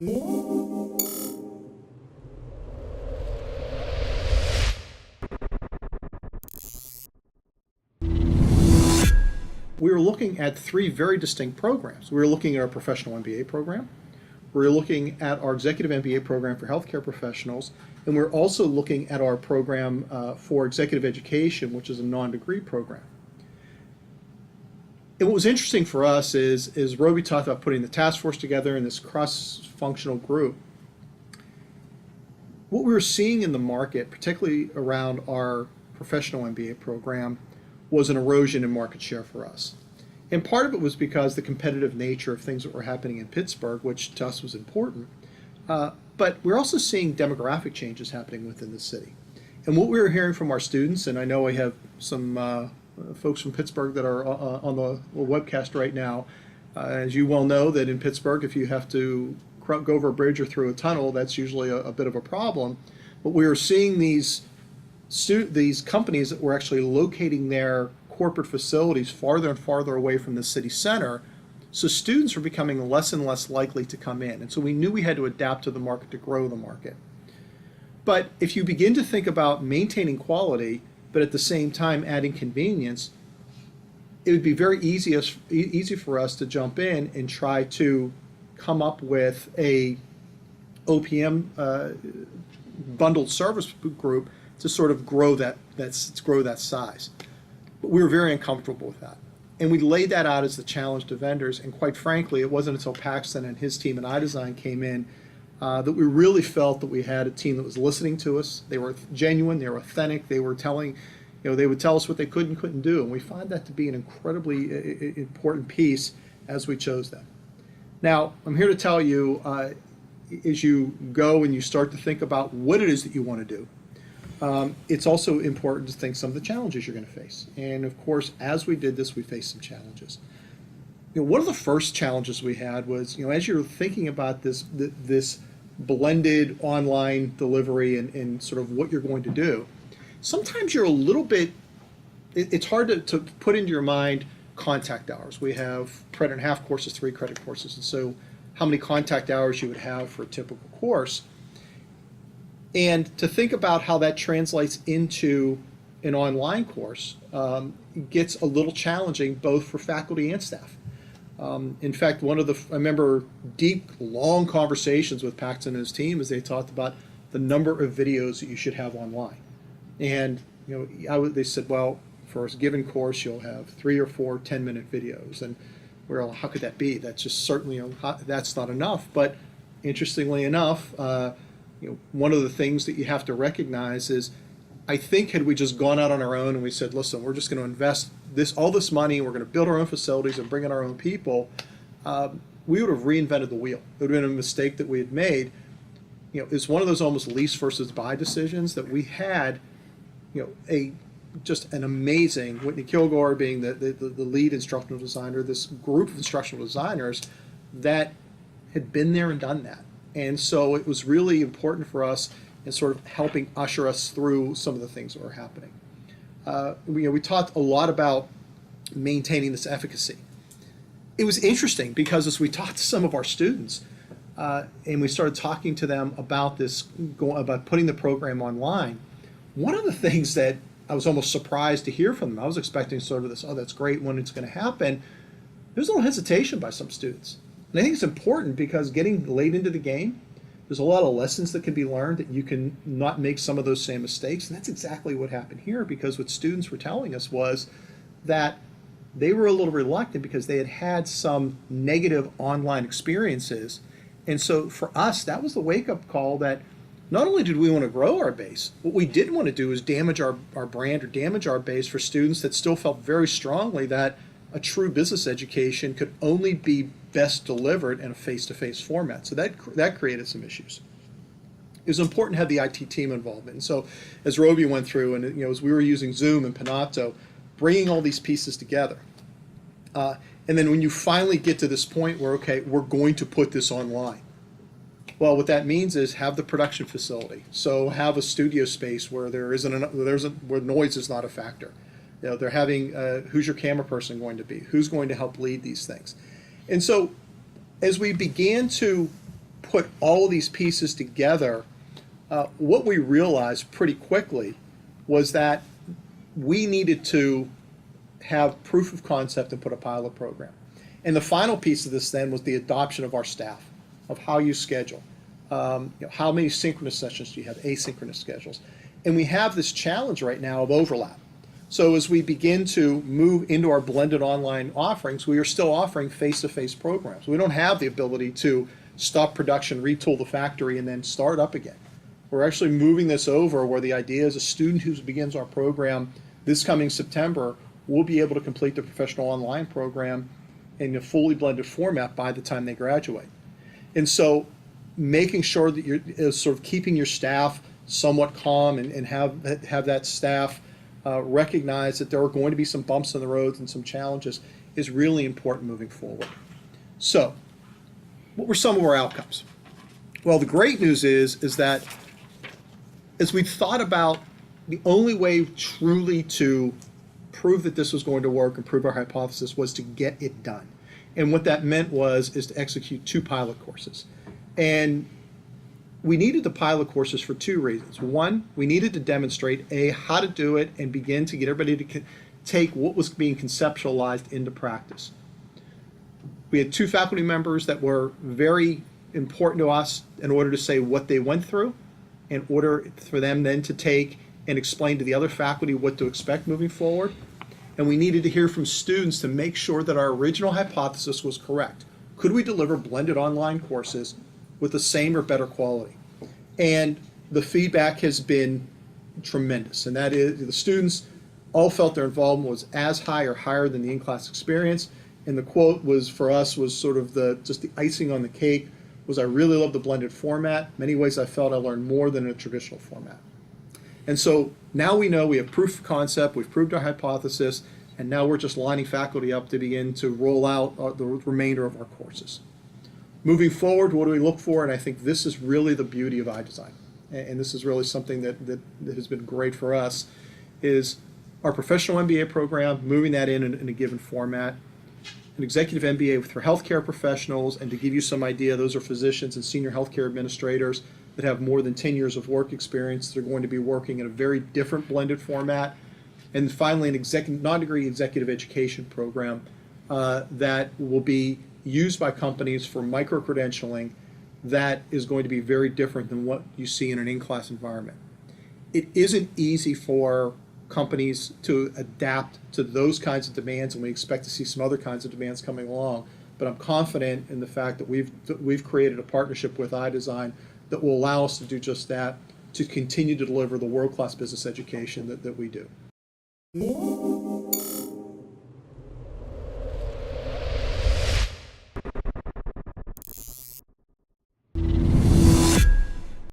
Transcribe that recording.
We were looking at three very distinct programs. We were looking at our professional MBA program, we were looking at our executive MBA program for healthcare professionals, and we're also looking at our program for executive education, which is a non-degree program. And what was interesting for us is Roby talked about putting the task force together in this cross-functional group. What we were seeing in the market, particularly around our professional MBA program, was an erosion in market share for us. And part of it was because the competitive nature of things that were happening in Pittsburgh, which to us was important. But we're also seeing demographic changes happening within the city. And what we were hearing from our students, and I know we have some folks from Pittsburgh that are on the webcast right now. As you well know, that in Pittsburgh, if you have to go over a bridge or through a tunnel, that's usually a bit of a problem. But we were seeing these companies that were actually locating their corporate facilities farther and farther away from the city center, so students were becoming less and less likely to come in. And so we knew we had to adapt to the market to grow the market. But if you begin to think about maintaining quality, but at the same time adding convenience, it would be very easy for us to jump in and try to come up with a OPM bundled service group to sort of grow that size. But we were very uncomfortable with that. And we laid that out as the challenge to vendors, and quite frankly, it wasn't until Paxton and his team at iDesign came in that we really felt that we had a team that was listening to us. They were genuine, they were authentic, they were telling, they would tell us what they could and couldn't do, and we find that to be an incredibly important piece as we chose them. Now, I'm here to tell you, as you go and you start to think about what it is that you want to do, it's also important to think some of the challenges you're going to face. And of course, as we did this, we faced some challenges. One of the first challenges we had was, as you're thinking about this blended online delivery and sort of what you're going to do, sometimes you're a little bit, it's hard to put into your mind contact hours. We have credit and half courses, 3 credit courses, and so how many contact hours you would have for a typical course. And to think about how that translates into an online course gets a little challenging both for faculty and staff. In fact, I remember deep, long conversations with Paxton and his team as they talked about the number of videos that you should have online. And they said, well, for a given course, you'll have 3 or 4 10-minute videos. And we're all, how could that be? That's just certainly, that's not enough. But interestingly enough, one of the things that you have to recognize is, I think had we just gone out on our own and we said, listen, we're just going to invest all this money, we're going to build our own facilities and bring in our own people, we would have reinvented the wheel. It would have been a mistake that we had made. It's one of those almost lease versus buy decisions that we had, just an amazing, Whitney Kilgore being the lead instructional designer, this group of instructional designers that had been there and done that. And so it was really important for us in sort of helping usher us through some of the things that were happening. We talked a lot about maintaining this efficacy. It was interesting because as we talked to some of our students and we started talking to them about about putting the program online, one of the things that I was almost surprised to hear from them, I was expecting sort of this, oh, that's great, when it's going to happen. There's a little hesitation by some students. And I think it's important because getting late into the game, there's a lot of lessons that can be learned that you can not make some of those same mistakes. And that's exactly what happened here, because what students were telling us was that they were a little reluctant because they had had some negative online experiences. And so for us, that was the wake-up call that not only did we want to grow our base, what we didn't want to do is damage our brand or damage our base for students that still felt very strongly that a true business education could only be best delivered in a face-to-face format. So that created some issues. It was important to have the IT team involvement. And so as Roby went through, and as we were using Zoom and Panato, bringing all these pieces together. And then when you finally get to this point where, okay, we're going to put this online. Well, what that means is have the production facility. So have a studio space where where noise is not a factor. They're having who's your camera person going to be? Who's going to help lead these things? And so as we began to put all of these pieces together, what we realized pretty quickly was that we needed to have proof of concept and put a pilot program. And the final piece of this then was the adoption of our staff, of how you schedule. How many synchronous sessions do you have, asynchronous schedules? And we have this challenge right now of overlap. So as we begin to move into our blended online offerings, we are still offering face-to-face programs. We don't have the ability to stop production, retool the factory, and then start up again. We're actually moving this over where the idea is a student who begins our program this coming September will be able to complete the professional online program in a fully blended format by the time they graduate. And so making sure that you're sort of keeping your staff somewhat calm and have that staff recognize that there are going to be some bumps in the roads and some challenges is really important moving forward. So what were some of our outcomes? Well, the great news is that as we thought about the only way truly to prove that this was going to work and prove our hypothesis was to get it done. And what that meant is to execute 2 pilot courses. And we needed the pilot courses for 2 reasons. One, we needed to demonstrate, how to do it and begin to get everybody to take what was being conceptualized into practice. We had 2 faculty members that were very important to us in order to say what they went through, in order for them then to take and explain to the other faculty what to expect moving forward. And we needed to hear from students to make sure that our original hypothesis was correct. Could we deliver blended online courses with the same or better quality? And the feedback has been tremendous, and that is the students all felt their involvement was as high or higher than the in-class experience. And the quote was, for us, was sort of just the icing on the cake, was I really love the blended format. In many ways I felt I learned more than in a traditional format. And so now we know we have proof of concept, we've proved our hypothesis, and now we're just lining faculty up to begin to roll out the remainder of our courses. Moving forward, what do we look for? And I think this is really the beauty of iDesign. And this is really something that has been great for us, is our professional MBA program, moving that in a given format, an executive MBA for healthcare professionals, and to give you some idea, those are physicians and senior healthcare administrators that have more than 10 years of work experience. They're going to be working in a very different blended format. And finally, an non-degree executive education program that will be used by companies for micro-credentialing that is going to be very different than what you see in an in-class environment. It isn't easy for companies to adapt to those kinds of demands, and we expect to see some other kinds of demands coming along. But I'm confident in the fact that we've created a partnership with iDesign that will allow us to do just that, to continue to deliver the world-class business education that we do.